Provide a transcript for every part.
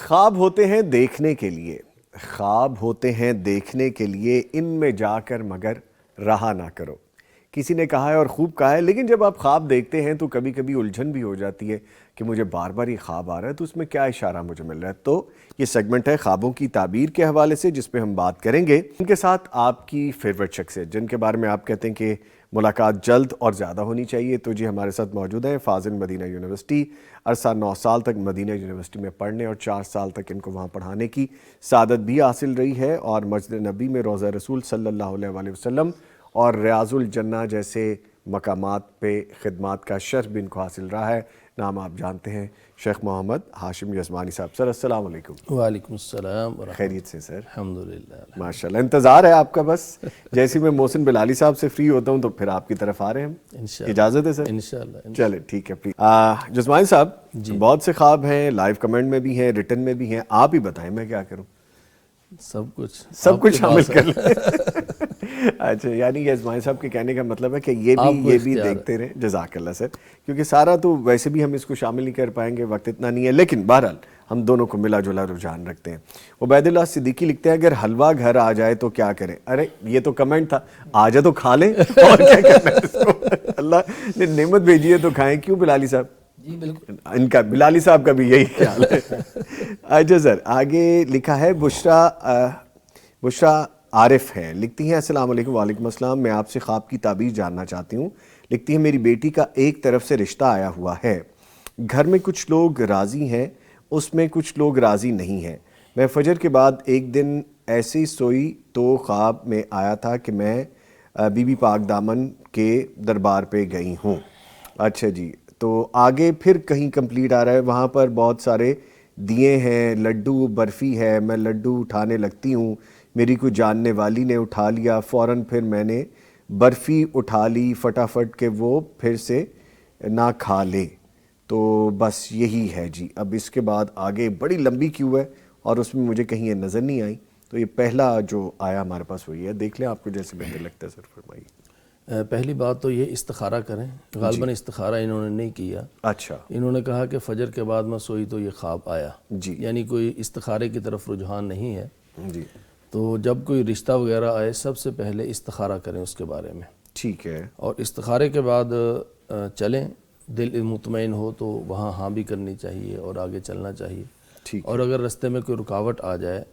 خواب ہوتے ہیں دیکھنے کے لیے، خواب ہوتے ہیں دیکھنے کے لیے، ان میں جا کر مگر رہا نہ کرو۔ کسی نے کہا ہے اور خوب کہا ہے، لیکن جب آپ خواب دیکھتے ہیں تو کبھی کبھی الجھن بھی ہو جاتی ہے کہ مجھے بار بار یہ خواب آ رہا ہے تو اس میں کیا اشارہ مجھے مل رہا ہے۔ تو یہ سیگمنٹ ہے خوابوں کی تعبیر کے حوالے سے، جس پہ ہم بات کریں گے ان کے ساتھ آپ کی فیوریٹ شخصیت جن کے بارے میں آپ کہتے ہیں کہ ملاقات جلد اور زیادہ ہونی چاہیے۔ تو جی ہمارے ساتھ موجود ہیں فاضل مدینہ یونیورسٹی، عرصہ 9 سال تک مدینہ یونیورسٹی میں پڑھنے اور 4 سال تک ان کو وہاں پڑھانے کی سعادت بھی حاصل رہی ہے، اور مسجد نبی میں روضہ رسول صلی اللہ علیہ وآلہ وسلم اور ریاض الجنہ جیسے مقامات پہ خدمات کا شرف بھی ان کو حاصل رہا ہے۔ نام آپ جانتے ہیں شیخ محمد ہاشم یزمانی صاحب۔ سر السلام علیکم۔ وعلیکم السلام ورحمۃ اللہ۔ خیریت سے سر؟ الحمدللہ ماشاءاللہ، انتظار ہے آپ کا، بس جیسے میں محسن بلالی صاحب سے فری ہوتا ہوں تو پھر آپ کی طرف آ رہے ہیں ہم۔ اجازت ہے سر؟ انشاءاللہ۔ چلے ٹھیک ہے پلیز۔ جزمانی صاحب، بہت سے خواب ہیں، لائیو کمنٹ میں بھی ہیں، ریٹن میں بھی ہیں، آپ ہی بتائیں میں کیا کروں؟ سب کچھ شامل کر لیں۔ اچھا، یعنی یہ جزمانی صاحب کے کہنے کا مطلب ہے کہ یہ بھی دیکھتے رہیں۔ جزاک اللہ سر، کیونکہ سارا تو ویسے بھی ہم اس کو شامل نہیں کر پائیں گے، وقت اتنا نہیں ہے، لیکن بہرحال ہم دونوں کو ملا جلا رجحان رکھتے ہیں۔ عبید اللہ صدیقی لکھتے ہیں اگر حلوہ گھر آ جائے تو کیا کریں؟ ارے یہ تو کمنٹ تھا، آ جائے تو کھا لیں، اور کیا کرنا ہے اس کو؟ اللہ نے نعمت بھیجی ہے تو کھائیں۔ کیوں بلالی صاحب؟ جی بالکل، ان کا بلالی صاحب کا بھی یہی خیال ہے۔ اچھا سر، آگے لکھا ہے بشرا عارف ہے، لکھتی ہیں السلام علیکم۔ وعلیکم السلام، میں آپ سے خواب کی تعبیر جاننا چاہتی ہوں۔ لکھتی ہیں میری بیٹی کا ایک طرف سے رشتہ آیا ہوا ہے، گھر میں کچھ لوگ راضی ہیں، اس میں کچھ لوگ راضی نہیں ہیں۔ میں فجر کے بعد ایک دن ایسے ہی سوئی تو خواب میں آیا تھا کہ میں بی بی پاک دامن کے دربار پہ گئی ہوں۔ اچھا جی، تو آگے پھر کہیں کمپلیٹ آ رہا ہے، وہاں پر بہت سارے دیے ہیں، لڈو برفی ہے، میں لڈو اٹھانے لگتی ہوں، میری کوئی جاننے والی نے اٹھا لیا، فوراً پھر میں نے برفی اٹھا لی فٹافٹ کہ وہ پھر سے نہ کھا لے۔ تو بس یہی ہے جی۔ اب اس کے بعد آگے بڑی لمبی کیو ہے اور اس میں مجھے کہیں یہ نظر نہیں آئی، تو یہ پہلا جو آیا ہمارے پاس وہی ہے، دیکھ لیں آپ کو جیسے بہتر لگتا ہے سر، فرمائیے۔ پہلی بات تو یہ استخارہ کریں، غالباً استخارہ انہوں نے نہیں کیا۔ اچھا، انہوں نے کہا کہ فجر کے بعد میں سوئی تو یہ خواب آیا، جی، یعنی کوئی استخارے کی طرف رجحان نہیں ہے۔ جی تو جب کوئی رشتہ وغیرہ آئے سب سے پہلے استخارہ کریں اس کے بارے میں، ٹھیک ہے، اور استخارے کے بعد چلیں، دل مطمئن ہو تو وہاں ہاں بھی کرنی چاہیے اور آگے چلنا چاہیے، ٹھیک اور اگر رستے میں کوئی رکاوٹ آ جائے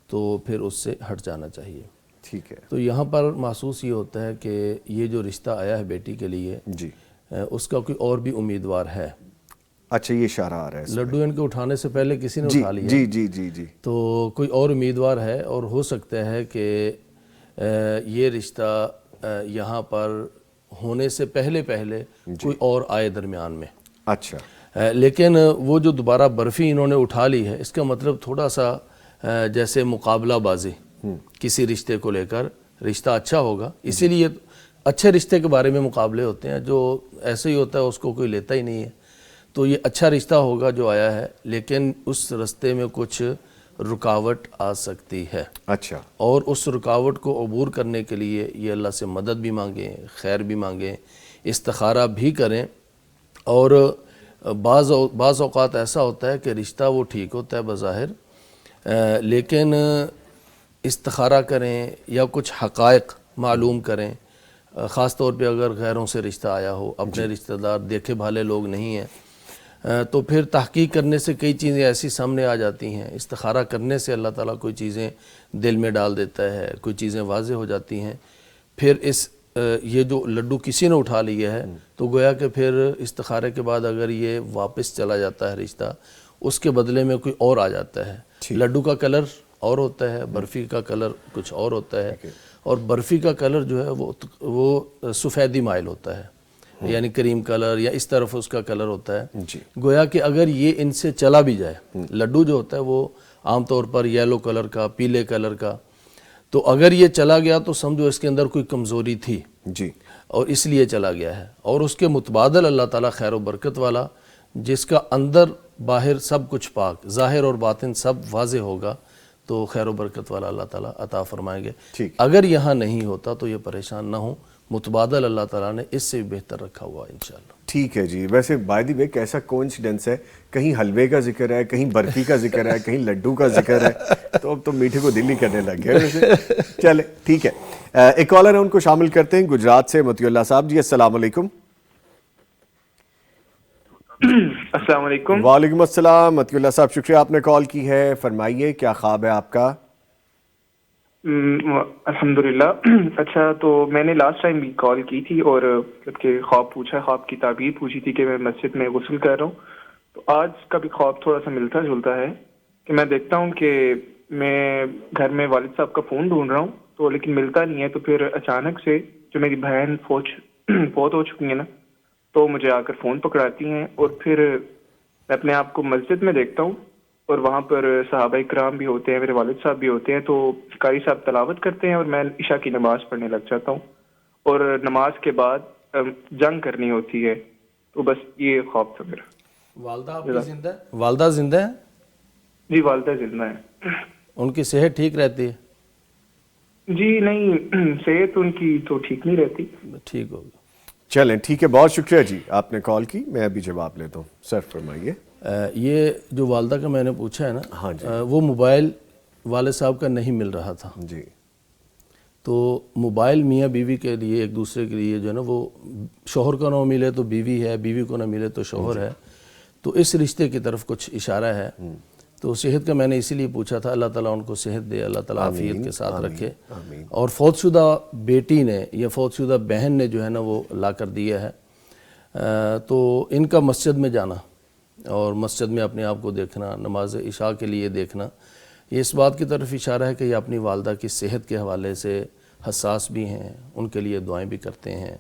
تو پھر اس سے ہٹ جانا چاہیے۔ ٹھیک ہے، تو یہاں پر محسوس یہ ہوتا ہے کہ یہ جو رشتہ آیا ہے بیٹی کے لیے، جی، اس کا کوئی اور بھی امیدوار ہے۔ اچھا یہ اشارہ آ رہا ہے اس میں۔ لڈو ان کو اٹھانے سے پہلے کسی نے جی اٹھا لیا، جی جی جی جی، تو کوئی اور امیدوار ہے، اور ہو سکتا ہے کہ یہ رشتہ یہاں پر ہونے سے پہلے کوئی اور آئے درمیان میں۔ اچھا، لیکن وہ جو دوبارہ برفی انہوں نے اٹھا لی ہے، اس کا مطلب تھوڑا سا جیسے مقابلہ بازی کسی رشتے کو لے کر، رشتہ اچھا ہوگا، اسی لیے اچھے رشتے کے بارے میں مقابلے ہوتے ہیں، جو ایسے ہی ہوتا ہے اس کو کوئی لیتا ہی نہیں ہے۔ تو یہ اچھا رشتہ ہوگا جو آیا ہے، لیکن اس رستے میں کچھ رکاوٹ آ سکتی ہے، اچھا، اور اس رکاوٹ کو عبور کرنے کے لیے یہ اللہ سے مدد بھی مانگیں، خیر بھی مانگیں، استخارہ بھی کریں۔ اور بعض اوقات ایسا ہوتا ہے کہ رشتہ وہ ٹھیک ہوتا ہے بظاہر، لیکن استخارہ کریں یا کچھ حقائق معلوم کریں، خاص طور پہ اگر غیروں سے رشتہ آیا ہو، اپنے رشتہ دار دیکھے بھالے لوگ نہیں ہیں، تو پھر تحقیق کرنے سے کئی چیزیں ایسی سامنے آ جاتی ہیں۔ استخارہ کرنے سے اللہ تعالیٰ کوئی چیزیں دل میں ڈال دیتا ہے، کوئی چیزیں واضح ہو جاتی ہیں۔ پھر یہ جو لڈو کسی نے اٹھا لیا ہے تو گویا کہ پھر استخارے کے بعد اگر یہ واپس چلا جاتا ہے رشتہ، اس کے بدلے میں کوئی اور آ جاتا ہے۔ لڈو کا کلر اور ہوتا ہے، برفی کا کلر کچھ اور ہوتا ہے، اور برفی کا کلر جو ہے وہ سفیدی مائل ہوتا ہے، یعنی کریم کلر یا اس طرف اس کا کلر ہوتا ہے۔ گویا کہ اگر یہ ان سے چلا بھی جائے، لڈو جو ہوتا ہے وہ عام طور پر یلو کلر کا، پیلے کلر کا، تو اگر یہ چلا گیا تو سمجھو اس کے اندر کوئی کمزوری تھی، جی، اور اس لیے چلا گیا ہے۔ اور اس کے متبادل اللہ تعالیٰ خیر و برکت والا، جس کا اندر باہر سب کچھ پاک، ظاہر اور باطن سب واضح ہوگا، تو خیر و برکت والا اللہ تعالیٰ عطا فرمائیں گے۔ اگر یہاں نہیں ہوتا تو یہ پریشان نہ ہوں، متبادل اللہ تعالیٰ نے اس سے بھی بہتر رکھا ہوا ہے انشاءاللہ۔ ٹھیک ہے جی، ویسے بائی دی وے کیسا کوئنسیڈنس ہے، کہیں حلوے کا ذکر ہے، کہیں برفی کا ذکر ہے، کہیں لڈو کا ذکر ہے، تو اب تو میٹھے کو دل ہی کرنے لگ گیا ویسے۔ چلے ٹھیک ہے، ایک کالر ہے ان کو شامل کرتے ہیں، گجرات سے مطیع اللہ صاحب جی، السلام علیکم۔ السلام علیکم۔ وعلیکم السلام مطیع اللہ صاحب، شکریہ آپ نے کال کی ہے، فرمائیے کیا خواب ہے آپ کا؟ الحمدللہ۔ اچھا، تو میں نے لاسٹ ٹائم بھی کال کی تھی اور مطلب کہ خواب پوچھا، خواب کی تعبیر پوچھی تھی کہ میں مسجد میں غسل کر رہا ہوں، تو آج کا بھی خواب تھوڑا سا ملتا جلتا ہے کہ میں دیکھتا ہوں کہ میں گھر میں والد صاحب کا فون ڈھونڈ رہا ہوں تو لیکن ملتا نہیں ہے، تو پھر اچانک سے جو میری بہن فوت ہو چکی ہیں نا، تو مجھے آ کر فون پکڑاتی ہیں اور پھر میں اپنے آپ کو مسجد میں دیکھتا ہوں اور وہاں پر صحابہ کرام بھی ہوتے ہیں، میرے والد صاحب بھی ہوتے ہیں، تو قاری صاحب تلاوت کرتے ہیں اور میں عشاء کی نماز پڑھنے لگ جاتا ہوں اور نماز کے بعد جنگ کرنی ہوتی ہے، تو بس یہ خواب تھا میرا۔ والدہ آپ کی زندہ ہے؟ والدہ زندہ ہیں؟ جی والدہ زندہ ہیں۔ ان کی صحت ٹھیک رہتی ہے؟ جی نہیں، صحت ان کی تو ٹھیک نہیں رہتی۔ ٹھیک ہوگی۔ چلیں ٹھیک ہے، بہت شکریہ جی آپ نے کال کی، میں ابھی جواب لیتا ہوں، سر فرمائیے۔ یہ جو والدہ کا میں نے پوچھا ہے نا، ہاں جی، وہ موبائل والد صاحب کا نہیں مل رہا تھا، جی تو موبائل میاں بیوی کے لیے ایک دوسرے کے لیے جو ہے نا، وہ شوہر کو نہ ملے تو بیوی ہے، بیوی کو نہ ملے تو شوہر ہے، تو اس رشتے کی طرف کچھ اشارہ ہے۔ تو صحت کا میں نے اسی لیے پوچھا تھا، اللہ تعالیٰ ان کو صحت دے، اللہ تعالیٰ عافیت کے ساتھ رکھے، اور فوت شدہ بیٹی نے یا فوت شدہ بہن نے جو ہے نا وہ لا کر دیا ہے، تو ان کا مسجد میں جانا اور مسجد میں اپنے آپ کو دیکھنا، نماز عشاء کے لیے دیکھنا، یہ اس بات کی طرف اشارہ ہے کہ یہ اپنی والدہ کی صحت کے حوالے سے حساس بھی ہیں، ان کے لیے دعائیں بھی کرتے ہیں،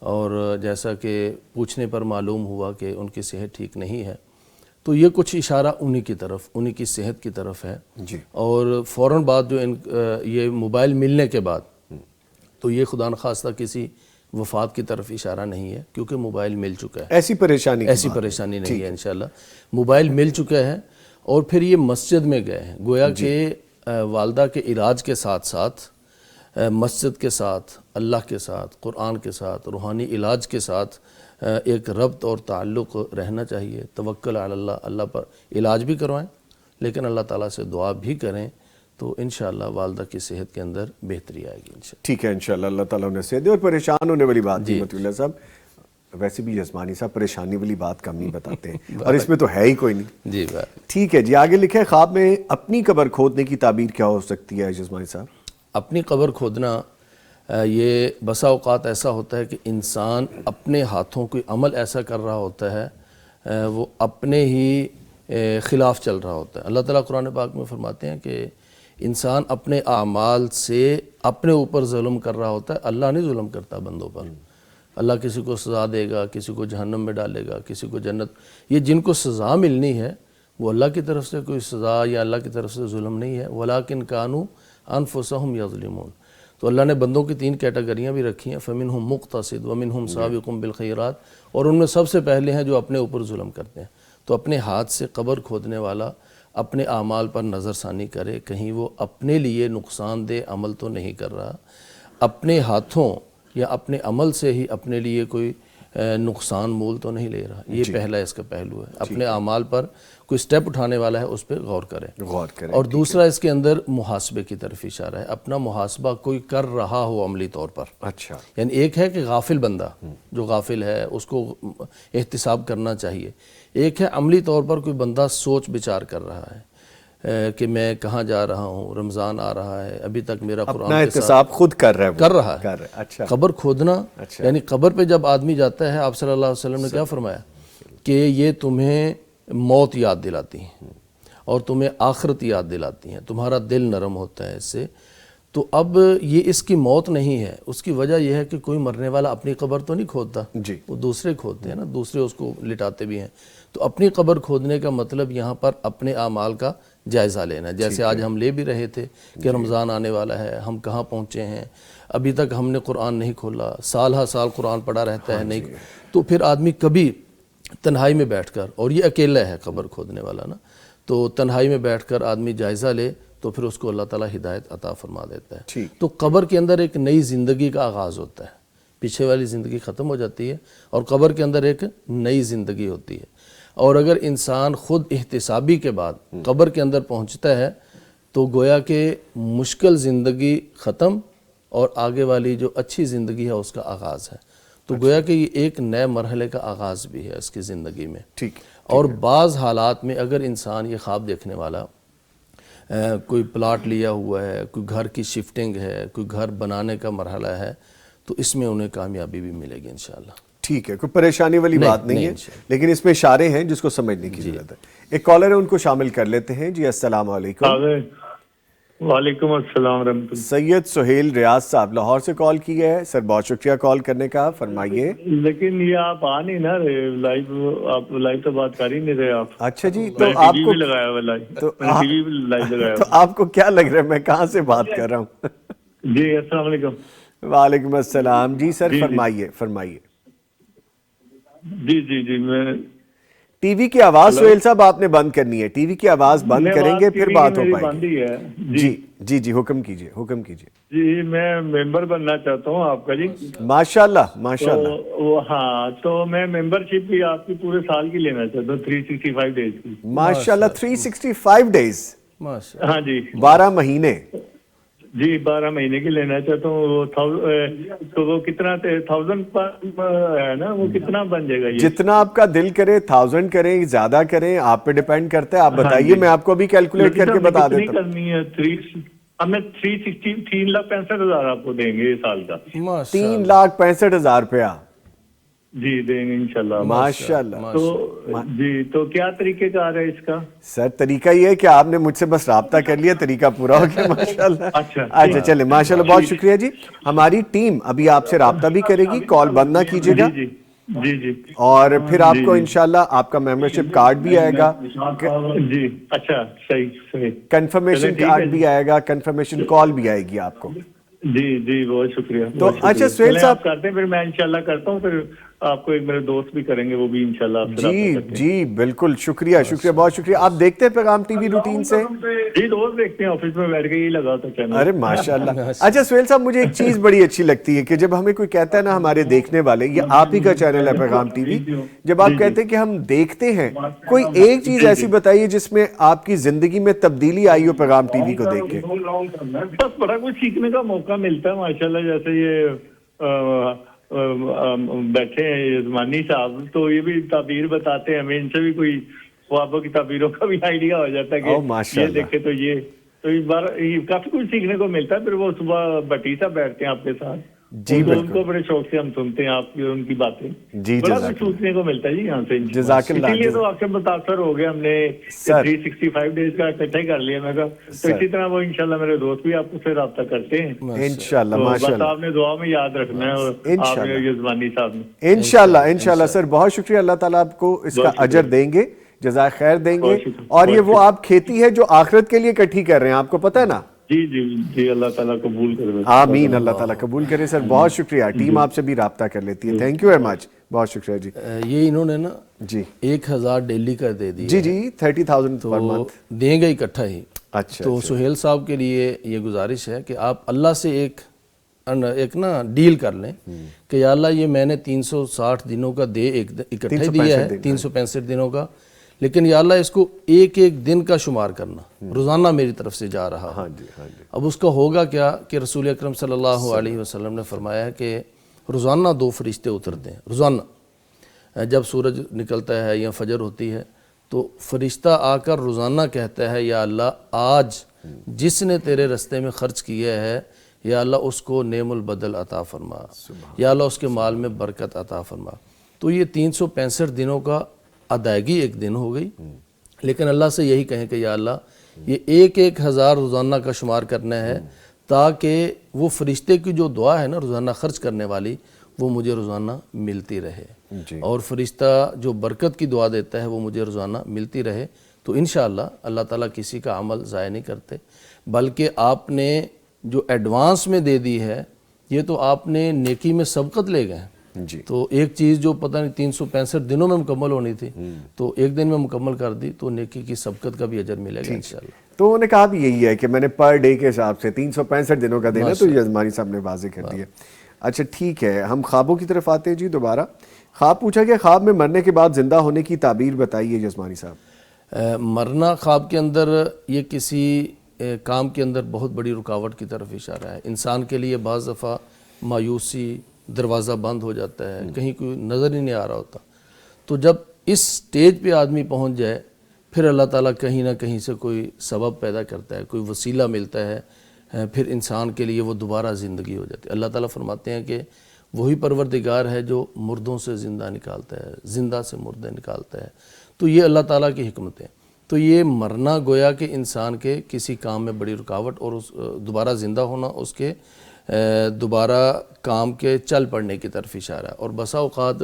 اور جیسا کہ پوچھنے پر معلوم ہوا کہ ان کی صحت ٹھیک نہیں ہے، تو یہ کچھ اشارہ انہی کی طرف، انہی کی صحت کی طرف ہے۔ جی، اور فوراً بعد جو یہ موبائل ملنے کے بعد، تو یہ خدا نخواستہ کسی وفات کی طرف اشارہ نہیں ہے، کیونکہ موبائل مل چکا ہے، ایسی پریشانی نہیں ہے انشاءاللہ، موبائل مل چکا ہے، اور پھر یہ مسجد میں گئے ہیں، گویا کہ والدہ کے علاج کے ساتھ ساتھ مسجد کے ساتھ، اللہ کے ساتھ، قرآن کے ساتھ، روحانی علاج کے ساتھ ایک ربط اور تعلق رہنا چاہیے۔ توکل علی اللہ، اللہ پر علاج بھی کروائیں لیکن اللہ تعالیٰ سے دعا بھی کریں، تو انشاءاللہ والدہ کی صحت کے اندر بہتری آئے گی انشاءاللہ۔ ٹھیک ہے انشاءاللہ، اللہ تعالیٰ انہیں صحت دے۔ اور پریشان ہونے والی بات نہیں مطیع اللہ صاحب، ویسے بھی یزمانی صاحب پریشانی والی بات کم ہی بتاتے ہیں، اور اس میں تو ہے ہی کوئی نہیں۔ جی ٹھیک ہے جی، آگے لکھا ہے خواب میں اپنی قبر کھودنے کی تعبیر کیا ہو سکتی ہے یزمانی صاحب؟ اپنی قبر کھودنا، یہ بسا اوقات ایسا ہوتا ہے کہ انسان اپنے ہاتھوں کوئی عمل ایسا کر رہا ہوتا ہے، وہ اپنے ہی خلاف چل رہا ہوتا ہے۔ اللہ تعالیٰ قرآن پاک میں فرماتے ہیں کہ انسان اپنے اعمال سے اپنے اوپر ظلم کر رہا ہوتا ہے، اللہ نہیں ظلم کرتا بندوں پر۔ اللہ کسی کو سزا دے گا، کسی کو جہنم میں ڈالے گا، کسی کو جنت، یہ جن کو سزا ملنی ہے وہ اللہ کی طرف سے کوئی سزا یا اللہ کی طرف سے ظلم نہیں ہے، وَلَٰكِنْ كَانُوا أَنفُسَهُمْ يَظْلِمُونَ۔ تو اللہ نے بندوں کی 3 کیٹیگریاں بھی رکھی ہیں، فَمِنْهُمْ مُقْتَصِدٌ وَمِنْهُمْ سَابِقٌ بِالْخَيْرَاتِ، اور ان میں سب سے پہلے ہیں جو اپنے اوپر ظلم کرتے ہیں۔ تو اپنے ہاتھ سے قبر کھودنے والا اپنے اعمال پر نظر ثانی کرے، کہیں وہ اپنے لیے نقصان دہ عمل تو نہیں کر رہا، اپنے ہاتھوں یا اپنے عمل سے ہی اپنے لیے کوئی نقصان مول تو نہیں لے رہا۔ یہ پہلا اس کا پہلو ہے، اپنے اعمال پر کوئی سٹیپ اٹھانے والا ہے اس پہ غور کریں۔ اور دوسرا اس کے اندر محاسبے کی طرف اشارہ ہے، اپنا محاسبہ کوئی کر رہا ہو عملی طور پر۔ اچھا، یعنی ایک ہے کہ غافل بندہ جو غافل ہے اس کو احتساب کرنا چاہیے، ایک ہے عملی طور پر کوئی بندہ سوچ بچار کر رہا ہے کہ میں کہاں جا رہا ہوں، رمضان آ رہا ہے، ابھی تک میرا قرآن اپنا احتساب خود کر رہا ہے۔ اچھا، قبر کھودنا یعنی قبر پہ جب آدمی جاتا ہے، آپ صلی اللہ علیہ وسلم نے کیا فرمایا کہ یہ تمہیں موت یاد دلاتی ہیں اور تمہیں آخرت یاد دلاتی ہیں، تمہارا دل نرم ہوتا ہے اس سے۔ تو اب یہ اس کی موت نہیں ہے، اس کی وجہ یہ ہے کہ کوئی مرنے والا اپنی قبر تو نہیں کھودتا، وہ دوسرے کھودتے ہیں نا، دوسرے اس کو لٹاتے بھی ہیں۔ تو اپنی قبر کھودنے کا مطلب یہاں پر اپنے اعمال کا جائزہ لینا، جیسے آج ہم لے بھی رہے تھے کہ رمضان آنے والا ہے، ہم کہاں پہنچے ہیں، ابھی تک ہم نے قرآن نہیں کھولا، سال ہر سال قرآن پڑھا رہتا ہے نہیں، تو پھر آدمی کبھی تنہائی میں بیٹھ کر، اور یہ اکیلا ہے قبر کھودنے والا نا، تو تنہائی میں بیٹھ کر آدمی جائزہ لے تو پھر اس کو اللہ تعالیٰ ہدایت عطا فرما دیتا ہے۔ تو قبر کے اندر ایک نئی زندگی کا آغاز ہوتا ہے، پیچھے والی زندگی ختم ہو جاتی ہے اور قبر کے اندر ایک نئی زندگی ہوتی ہے. اور اگر انسان خود احتسابی کے بعد قبر کے اندر پہنچتا ہے تو گویا کہ مشکل زندگی ختم اور آگے والی جو اچھی زندگی ہے اس کا آغاز ہے. تو گویا کہ یہ ایک نئے مرحلے کا آغاز بھی ہے اس کی زندگی میں. ٹھیک. اور بعض حالات میں اگر انسان یہ خواب دیکھنے والا کوئی پلاٹ لیا ہوا ہے, کوئی گھر کی شفٹنگ ہے, کوئی گھر بنانے کا مرحلہ ہے, تو اس میں انہیں کامیابی بھی ملے گی انشاءاللہ. ٹھیک ہے, کوئی پریشانی والی بات نہیں ہے, لیکن اس میں اشارے ہیں جس کو سمجھنے کی ضرورت ہے. ایک کالر ہے, ان کو شامل کر لیتے ہیں. جی السلام علیکم. وعلیکم السلام ورحمۃ اللہ. سید سہیل ریاض صاحب لاہور سے کال کی ہے. سر بہت شکریہ کال کرنے کا, فرمائیے. لیکن یہ آپ آ نہیں نہ رہے لائیو, آپ لائیو تو بات کر ہی نہیں رہے آپ. اچھا جی, تو آپ کو لگایا ہوا لائیو لگایا. تو آپ کو کیا لگ رہا ہے میں کہاں سے بات کر رہا ہوں؟ جی السلام علیکم. وعلیکم السلام. جی سر فرمائیے فرمائیے. جی جی جی میں ٹی وی کی آواز سہیل صاحب آپ نے بند کرنی ہے. ٹی وی کی آواز بند کریں گے پھر بات ہو پائے گی. جی جی جی حکم کیجئے حکم کیجئے. جی میں ممبر بننا چاہتا ہوں آپ کا. جی ماشاءاللہ ماشاءاللہ. ہاں تو میں ممبرشپ بھی آپ کی پورے سال کی لینا چاہتا ہوں, 365 ڈیز کی. ماشاءاللہ 365 ڈیز. ماشاءاللہ. ہاں جی 12 مہینے. جی 12 مہینے کی لینا چاہتا ہوں. تو وہ کتنا 1000 ہے نا, وہ کتنا بن جائے گا؟ یہ جتنا آپ کا دل کرے, 1000 کریں زیادہ کریں, آپ پہ ڈیپینڈ کرتا ہے. آپ بتائیے, میں آپ کو بھی کیلکولیٹ کر کے بتا دیتا ہوں. کرنی ہے ہمیں 3,65,000 آپ کو دیں گے سال کا. 3,65,000 روپیہ. جی دیں گے انشاءاللہ. ماشاءاللہ. تو جی تو کیا طریقے کار ہے اس کا؟ سر طریقہ یہ ہے کہ آپ نے مجھ سے بس رابطہ کر لیا, طریقہ پورا ہو گیا. ماشاءاللہ. اچھا چلے ماشاءاللہ, بہت شکریہ جی. ہماری ٹیم ابھی آپ سے رابطہ بھی کرے گی, کال بند نہ کیجیے گا. جی جی جی اور پھر آپ کو انشاءاللہ آپ کا ممبرشپ کارڈ بھی آئے گا. جی اچھا صحیح. کنفرمیشن کارڈ بھی آئے گا, کنفرمیشن کال بھی آئے گی آپ کو. جی جی بہت شکریہ. تو اچھا سہیل صاحب کرتے ہیں, پھر میں انشاءاللہ کرتا ہوں, پھر آپ کو ایک میرے دوست بھی کریں گے, وہ بھی انشاءاللہ آپ سے رابطہ کرتے ہیں. جی بالکل شکریہ شکریہ, بہت شکریہ. آپ دیکھتے ہیں پیغام ٹی وی روٹین سے؟ جی روز دیکھتے ہیں, آفس میں بیٹھ کے ہی لگا تو چینل. ارے ماشاءاللہ. اچھا سہیل صاحب, مجھے ایک چیز بڑی اچھی لگتی ہے کہ جب ہمیں کوئی کہتا ہے نا ہمارے دیکھنے والے, یہ آپ ہی کا چینل ہے پیغام ٹی وی, جب آپ کہتے ہیں کہ ہم دیکھتے ہیں, کوئی ایک چیز ایسی بتائیے جس میں آپ کی زندگی میں تبدیلی آئی ہو پیغام ٹی وی کو دیکھ کے. بس بڑا کچھ سیکھنے کا موقع ملتا ہے ماشاءاللہ. جیسے یہ بیٹھے ہیں یزمانی صاحب, تو یہ بھی تعبیر بتاتے ہیں ہمیں, ان سے بھی کوئی خوابوں کی تعبیروں کا بھی آئیڈیا ہو جاتا ہے کہ یہ دیکھے تو یہ, تو اس بار کافی کچھ سیکھنے کو ملتا ہے. پھر وہ صبح بٹی صاحب بیٹھتے ہیں آپ کے ساتھ, جی ان کو بڑے شوق سے ہم سنتے ہیں آپ کی ان کی باتیں. جی بڑا کچھ سوچنے کو ملتا ہے جی یہاں سے. جزاک اللہ. اسی لیے تو آپ سے متاثر ہو گئے, ہم نے 365 ڈیز کا اکٹھا کر لیا. میں کہا تو اسی طرح وہ انشاءاللہ میرے دوست بھی آپ سے رابطہ کرتے ہیں انشاءاللہ. بس آپ نے دعا میں یاد رکھنا ہے, اور آپ نے یزمانی صاحب نے انشاءاللہ انشاءاللہ. سر بہت شکریہ, اللہ تعالیٰ آپ کو اس کا اجر دیں گے, جزائے خیر دیں گے. اور یہ وہ آپ کھیتی ہے جو آخرت کے لیے اکٹھی کر رہے ہیں, آپ کو پتہ ہے نا. جی جی جی اللہ تعالیٰ قبول کرے. آمین, اللہ تعالیٰ قبول کرے. سر بہت شکریہ, ٹیم آپ سے بھی رابطہ کر لیتی ہے. تھینک یو ویری مچ, بہت شکریہ جی. یہ انہوں نے نا جی 1000 ڈیلی کا دے دیا. جی جی 30,000 پر منتھ دیں گے اکٹھا ہی. اچھا تو سہیل صاحب کے لیے یہ گزارش ہے کہ آپ اللہ سے ایک نا ڈیل کر لیں کہ یا اللہ یہ میں نے 360 دنوں کا دے اکٹھا دیا ہے, 365 دنوں کا, لیکن یا اللہ اس کو ایک دن کا شمار کرنا, روزانہ میری طرف سے جا رہا. ہاں جی ہاں جی. اب اس کا ہوگا کیا کہ رسول اکرم صلی اللہ علیہ وسلم نے فرمایا ہے کہ روزانہ 2 فرشتے اترتے ہیں. روزانہ جب سورج نکلتا ہے یا فجر ہوتی ہے تو فرشتہ آ کر روزانہ کہتا ہے یا اللہ آج جس نے تیرے رستے میں خرچ کیا ہے یا اللہ اس کو نعم البدل عطا فرما, یا اللہ اس کے مال میں برکت عطا فرما. تو یہ 365 دنوں کا ادائیگی ایک دن ہو گئی, لیکن اللہ سے یہی کہیں کہ یا اللہ یہ 1000 روزانہ کا شمار کرنا ہے تاکہ وہ فرشتے کی جو دعا ہے نا روزانہ خرچ کرنے والی, وہ مجھے روزانہ ملتی رہے. اور فرشتہ جو برکت کی دعا دیتا ہے وہ مجھے روزانہ ملتی رہے. تو انشاءاللہ اللہ تعالیٰ کسی کا عمل ضائع نہیں کرتے, بلکہ آپ نے جو ایڈوانس میں دے دی ہے یہ تو آپ نے نیکی میں سبقت لے گئے. جی تو ایک چیز جو پتہ نہیں 365 دنوں میں مکمل ہونی تھی تو ایک دن میں مکمل کر دی, تو نیکی کی سبقت کا بھی اجر ملے گا انشاءاللہ. تو انہوں نے کہا بھی یہی ہے کہ میں نے پر ڈے کے حساب سے 365 دنوں کا دینا, تو یزمانی صاحب نے واضح کر دیا. اچھا ٹھیک ہے، ہم خوابوں کی طرف آتے ہیں جی دوبارہ. خواب پوچھا گیا خواب میں مرنے کے بعد زندہ ہونے کی تعبیر بتائیے جسمانی صاحب. مرنا خواب کے اندر یہ کسی کام کے اندر بہت بڑی رکاوٹ کی طرف اشارہ ہے. انسان کے لیے بعض دفعہ مایوسی، دروازہ بند ہو جاتا ہے، کہیں کوئی نظر ہی نہیں آ رہا ہوتا. تو جب اس سٹیج پہ آدمی پہنچ جائے پھر اللہ تعالیٰ کہیں نہ کہیں سے کوئی سبب پیدا کرتا ہے، کوئی وسیلہ ملتا ہے، پھر انسان کے لیے وہ دوبارہ زندگی ہو جاتی ہے. اللہ تعالیٰ فرماتے ہیں کہ وہی پروردگار ہے جو مردوں سے زندہ نکالتا ہے، زندہ سے مردے نکالتا ہے. تو یہ اللہ تعالیٰ کی حکمت ہے. تو یہ مرنا گویا کہ انسان کے کسی کام میں بڑی رکاوٹ، اور اس دوبارہ زندہ ہونا اس کے دوبارہ کام کے چل پڑنے کی طرف اشارہ ہے. اور بسا اوقات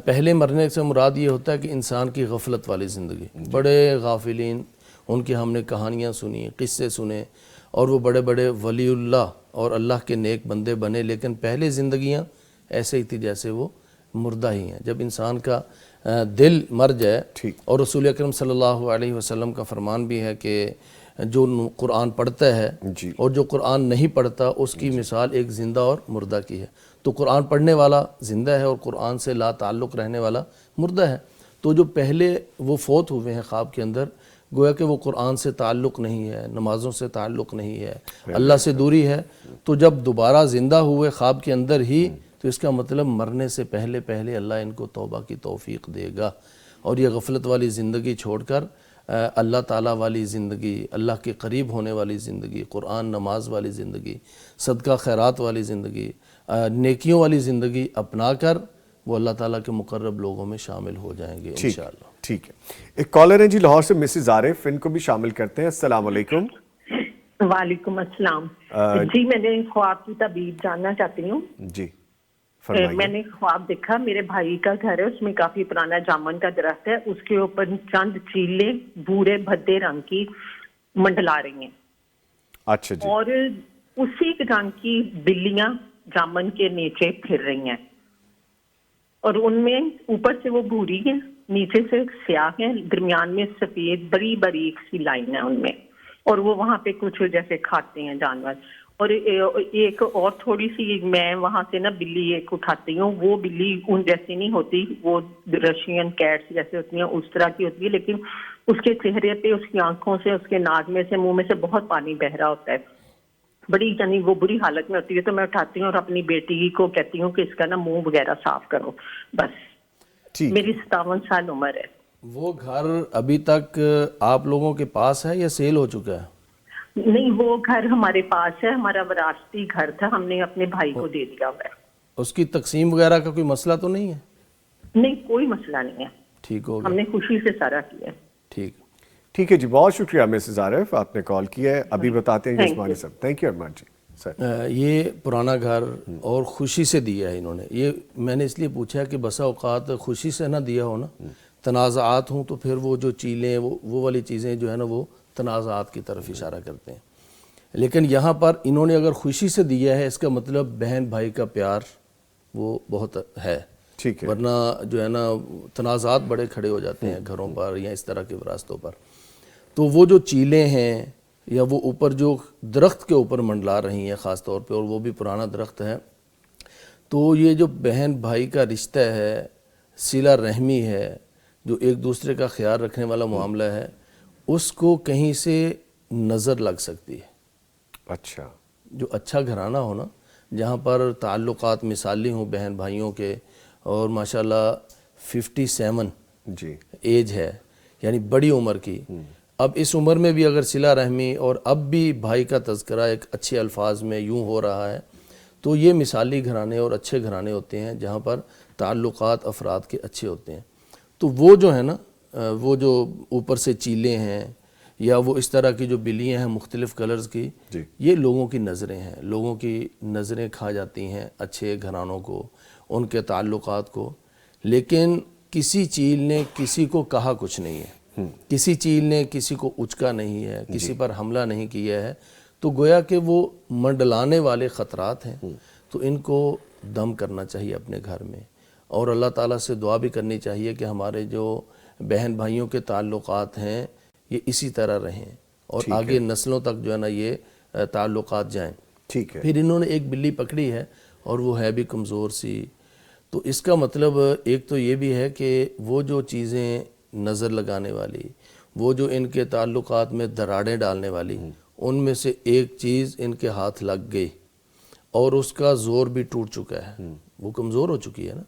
پہلے مرنے سے مراد یہ ہوتا ہے کہ انسان کی غفلت والی زندگی، بڑے غافلین، ان کی ہم نے کہانیاں سنی، قصے سنے، اور وہ بڑے بڑے ولی اللہ اور اللہ کے نیک بندے بنے، لیکن پہلے زندگیاں ایسے ہی تھی جیسے وہ مردہ ہی ہیں. جب انسان کا دل مر جائے، اور رسول اکرم صلی اللہ علیہ وسلم کا فرمان بھی ہے کہ جو قرآن پڑھتا ہے اور جو قرآن نہیں پڑھتا اس کی مثال ایک زندہ اور مردہ کی ہے. تو قرآن پڑھنے والا زندہ ہے اور قرآن سے لا تعلق رہنے والا مردہ ہے. تو جو پہلے وہ فوت ہوئے ہیں خواب کے اندر، گویا کہ وہ قرآن سے تعلق نہیں ہے، نمازوں سے تعلق نہیں ہے، اللہ سے دوری ہے. تو جب دوبارہ زندہ ہوئے خواب کے اندر ہی، تو اس کا مطلب مرنے سے پہلے پہلے اللہ ان کو توبہ کی توفیق دے گا، اور یہ غفلت والی زندگی چھوڑ کر اللہ تعالیٰ والی زندگی، اللہ کے قریب ہونے والی زندگی، قرآن نماز والی زندگی، صدقہ خیرات والی زندگی، نیکیوں والی زندگی اپنا کر وہ اللہ تعالیٰ کے مقرب لوگوں میں شامل ہو جائیں گے انشاءاللہ. ٹھیک ہے. ایک کالر ہیں جی لاہور سے، مسز عارف، ان کو بھی شامل کرتے ہیں. السلام علیکم. وعلیکم السلام. جی میں نے خواب کی تعبیر جاننا چاہتی ہوں. جی فرمائیے. میں نے خواب دیکھا میرے بھائی کا گھر ہے، اس میں کافی پرانا جامن کا درخت ہے، اس کے اوپر چند چیلیں بھورے بھدے رنگ کی منڈلا رہی ہیں. اچھا جی. اور اسی رنگ کی بلیاں جامن کے نیچے پھر رہی ہیں، اور ان میں اوپر سے وہ بھوری ہیں، نیچے سے سیاہ ہیں، درمیان میں سفید بڑی باریک سی لائن ہے ان میں، اور وہ وہاں پہ کچھ جیسے کھاتے ہیں جانور. اور ایک اور تھوڑی سی میں وہاں سے نا بلی ایک اٹھاتی ہوں، وہ بلی ان جیسی نہیں ہوتی، وہ رشین کیٹس جیسے ہوتی ہیں اس طرح کی ہوتی ہے، لیکن اس کے چہرے پہ، اس کی آنکھوں سے، اس کے ناک میں سے، منہ میں سے بہت پانی بہ رہا ہوتا ہے، بڑی یعنی وہ بری حالت میں ہوتی ہے. تو میں اٹھاتی ہوں اور اپنی بیٹی کو کہتی ہوں کہ اس کا نا منہ وغیرہ صاف کرو. بس میری 57 سال عمر ہے. وہ گھر ابھی تک آپ لوگوں کے پاس ہے یا سیل ہو چکا ہے؟ نہیں، وہ گھر ہمارے پاس ہے، ہمارا وراثتی گھر تھا، ہم نے اپنے بھائی کو دے دیا ہوا ہے. اس کی تقسیم وغیرہ کا کوئی مسئلہ تو نہیں ہے؟ نہیں، کوئی مسئلہ نہیں ہے. ٹھیک ہوگا، ہم نے خوشی سے سارا کیا ہے. ٹھیک ہے جی. بہت شکریہ مسز عارف، آپ نے کال کیا ہے. ابھی بتاتے ہیں جسمانی صاحب. تھینک یو ویری مچ سر. یہ پرانا گھر اور خوشی سے دیا ہے انہوں نے. یہ میں نے اس لیے پوچھا کہ بسا اوقات خوشی سے نہ دیا ہو نا، تنازعات ہوں، تو پھر وہ جو چیلیں وہ والی چیزیں جو ہے نا وہ تنازعات کی طرف اشارہ کرتے ہیں. لیکن یہاں پر انہوں نے اگر خوشی سے دیا ہے، اس کا مطلب بہن بھائی کا پیار وہ بہت ہے. ٹھیک ہے. ورنہ جو ہے نا تنازعات بڑے کھڑے ہو جاتے ہیں گھروں پر یا اس طرح کے راستوں پر. تو وہ جو چیلیں ہیں یا وہ اوپر جو درخت کے اوپر منڈلا رہی ہیں خاص طور پہ، اور وہ بھی پرانا درخت ہے، تو یہ جو بہن بھائی کا رشتہ ہے، صلہ رحمی ہے، جو ایک دوسرے کا خیال رکھنے والا معاملہ ہے، اس کو کہیں سے نظر لگ سکتی ہے. اچھا. جو اچھا گھرانہ ہو نا، جہاں پر تعلقات مثالی ہوں بہن بھائیوں کے، اور ماشاءاللہ 57 جی ایج ہے، یعنی بڑی عمر کی. اب اس عمر میں بھی اگر صلہ رحمی اور اب بھی بھائی کا تذکرہ ایک اچھے الفاظ میں یوں ہو رہا ہے، تو یہ مثالی گھرانے اور اچھے گھرانے ہوتے ہیں جہاں پر تعلقات افراد کے اچھے ہوتے ہیں. تو وہ جو ہے نا، وہ جو اوپر سے چیلیں ہیں یا وہ اس طرح کی جو بلیاں ہیں مختلف کلرز کی، یہ لوگوں کی نظریں ہیں، لوگوں کی نظریں کھا جاتی ہیں اچھے گھرانوں کو، ان کے تعلقات کو. لیکن کسی چیل نے کسی کو کہا کچھ نہیں ہے، کسی چیل نے کسی کو اچکا نہیں ہے، کسی پر حملہ نہیں کیا ہے. تو گویا کہ وہ منڈلانے والے خطرات ہیں، تو ان کو دم کرنا چاہیے اپنے گھر میں، اور اللہ تعالیٰ سے دعا بھی کرنی چاہیے کہ ہمارے جو بہن بھائیوں کے تعلقات ہیں یہ اسی طرح رہیں اور آگے نسلوں تک جو ہے نا یہ تعلقات جائیں. ٹھیک ہے. پھر انہوں نے ایک بلی پکڑی ہے اور وہ ہے بھی کمزور سی. تو اس کا مطلب ایک تو یہ بھی ہے کہ وہ جو چیزیں نظر لگانے والی، وہ جو ان کے تعلقات میں دراڑیں ڈالنے والی، ان میں سے ایک چیز ان کے ہاتھ لگ گئی اور اس کا زور بھی ٹوٹ چکا ہے. وہ کمزور ہو چکی ہے نا،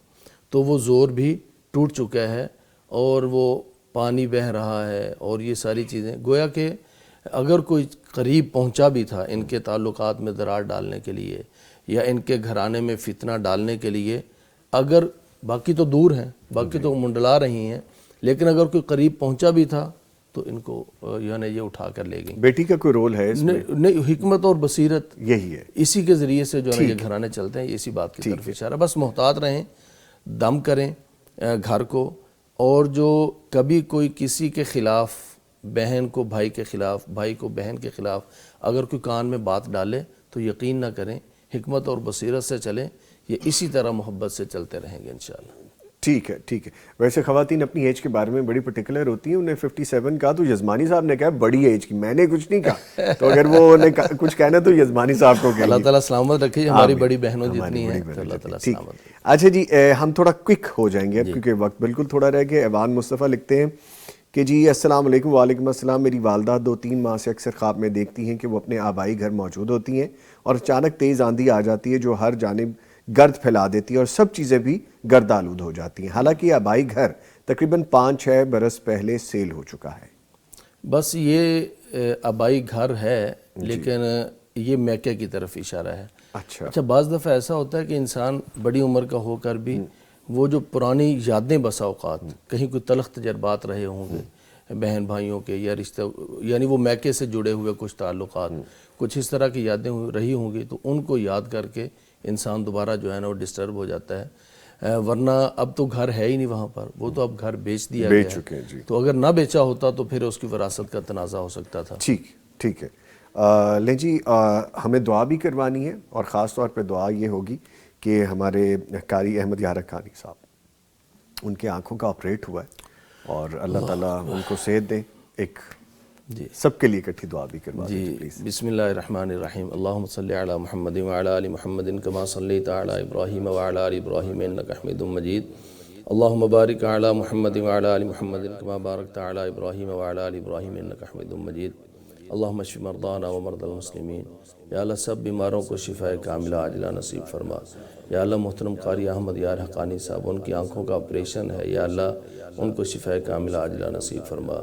تو وہ زور بھی ٹوٹ چکا ہے اور وہ پانی بہہ رہا ہے اور یہ ساری چیزیں. گویا کہ اگر کوئی قریب پہنچا بھی تھا ان کے تعلقات میں دراڑ ڈالنے کے لیے یا ان کے گھرانے میں فتنہ ڈالنے کے لیے، اگر باقی تو دور ہیں، باقی تو منڈلا رہی ہیں، لیکن اگر کوئی قریب پہنچا بھی تھا تو ان کو یعنی یہ اٹھا کر لے گئیں. بیٹی کا کوئی رول ہے اس میں؟ نہیں، حکمت اور بصیرت یہی ہے، اسی کے ذریعے سے جو ہے یہ گھرانے چلتے ہیں. اسی بات کی طرف اشارہ. بس محتاط رہیں، دم کریں گھر کو. اور جو کبھی کوئی کسی کے خلاف، بہن کو بھائی کے خلاف، بھائی کو بہن کے خلاف اگر کوئی کان میں بات ڈالے تو یقین نہ کریں، حکمت اور بصیرت سے چلیں. یہ اسی طرح محبت سے چلتے رہیں گے انشاءاللہ. ٹھیک ہے. ٹھیک ہے. ویسے خواتین اپنی ایج کے بارے میں بڑی پرٹیکولر ہوتی ہیں. انہیں 57 کہا تو یزمانی صاحب نے کہا بڑی ایج کی، میں نے کچھ نہیں کہا. تو اگر وہ نے کچھ کہنا تو یزمانی صاحب کو کہیے. اللہ تعالیٰ سلامت رکھے. ہماری بڑی بہنوں جتنی ہیں تو اللہ تعالیٰ ٹھیک. سلامت رکھے. اچھا جی، ہم تھوڑا کوئک ہو جائیں گے کیونکہ وقت بالکل تھوڑا رہ گیا. ایوان مصطفیٰ لکھتے ہیں کہ جی السلام علیکم. وعلیکم السلام. میری والدہ 2-3 ماہ سے اکثر خواب میں دیکھتی ہیں کہ وہ اپنے آبائی گھر موجود ہوتی ہیں اور اچانک تیز آندھی آ جاتی ہے جو ہر جانب گرد پھیلا دیتی ہے اور سب چیزیں بھی گرد آلود ہو جاتی ہیں. حالانکہ آبائی گھر تقریباً 5-6 برس پہلے سیل ہو چکا ہے. بس یہ آبائی گھر ہے لیکن یہ میکے کی طرف اشارہ ہے. اچھا، بعض دفعہ ایسا ہوتا ہے کہ انسان بڑی عمر کا ہو کر بھی وہ جو پرانی یادیں بسا اوقات کہیں کوئی تلخ تجربات رہے ہوں گے بہن بھائیوں کے یا رشتہ، یعنی وہ میکے سے جڑے ہوئے کچھ تعلقات، کچھ اس طرح کی یادیں رہی ہوں گی، تو ان کو یاد کر کے انسان دوبارہ جو ہے نا وہ ڈسٹرب ہو جاتا ہے. ورنہ اب تو گھر ہے ہی نہیں وہاں پر، وہ تو اب گھر بیچ دیا گیا ہے. تو اگر نہ بیچا ہوتا تو پھر اس کی وراثت کا تنازع ہو سکتا تھا. ٹھیک ہے. لیں جی، ہمیں دعا بھی کروانی ہے اور خاص طور پہ دعا یہ ہوگی کہ ہمارے قاری احمد یارہ خانی صاحب، ان کے آنکھوں کا آپریٹ ہوا ہے اور اللہ تعالیٰ ان کو صحت دے. ایک سب کے لیے اکٹھی دعا بھی کروا دیجیے پلیز. بسم اللہ الرحمن الرحیم. اللہم صلی علی محمد وعلی آل محمد کما صلیت علی ابراہیم وعلی آل ابراہیم انک حمید مجید. اللہم بارک علی محمد وعلی آل محمد کما بارکت علی ابراہیم وعلی آل ابراہیم انک حمید مجید. اللہم اشف مرضانا ومرضى المسلمین. یا اللہ سب بیماروں کو شفاء کاملہ عاجلہ نصیب فرما. یا اللہ محترم قاری احمد یار حقانی صاحب، ان کی آنکھوں کا آپریشن ہے، یا اللہ ان کو شفاء کاملہ عاجلہ نصیب فرما.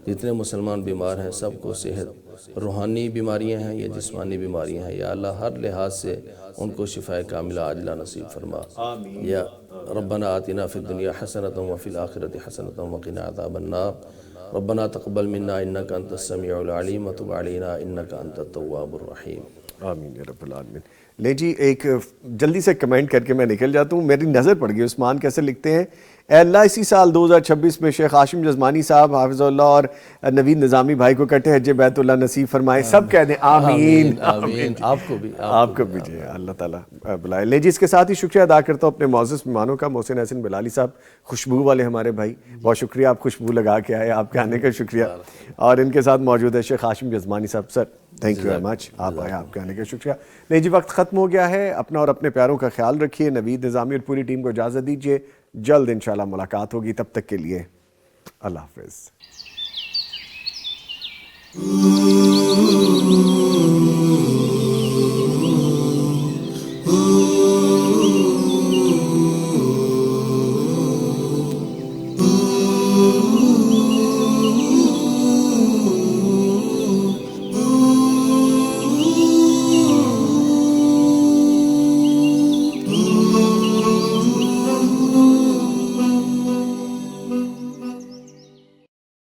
جتنے مسلمان بیمار ہیں سب کو صحت، روحانی بیماریاں ہیں یا جسمانی بیماریاں ہیں، یا اللہ ہر لحاظ سے ان کو شفاء کاملہ عاجلہ نصیب فرما. یا ربنا آتنا فی الدنیا حسنۃ وفی الآخرۃ حسنۃ وقنا عذاب النار. ربنا تقبل منا انک انت السمیع العلیم وتب علینا انک انت التواب الرحیم. آمین یا رب العالمین. لیں جی، ایک جلدی سے کمنٹ کر کے میں نکل جاتا ہوں. میری نظر پڑ گئی. عثمان کیسے لکھتے ہیں، اے اللہ اسی سال 2026 میں شیخ ہاشم جزمانی صاحب حافظ اللہ اور نوید نظامی بھائی کو کٹے حج بیت اللہ نصیب فرمائے. سب کہہ دیں آمین. آمین. آپ کو بھی جی اللہ تعالیٰ بلائے. لیں جی، اس کے ساتھ ہی شکریہ ادا کرتا ہوں اپنے معزز مہمانوں کا. محسن حسن بلالی صاحب خوشبو والے ہمارے بھائی، بہت شکریہ، آپ خوشبو لگا کے آئے، آپ کے آنے کا شکریہ. اور ان کے ساتھ موجود ہے شیخ ہاشم جزمانی صاحب. Sir thank you very much, آپ آئے، آپ کے آنے کا شکریہ. نہیں جی، وقت ختم ہو گیا ہے. اپنا اور اپنے پیاروں کا خیال رکھیے. نوید نظامی اور پوری ٹیم کو اجازت دیجیے. جلد انشاءاللہ ملاقات ہوگی. تب تک کے لیے اللہ حافظ.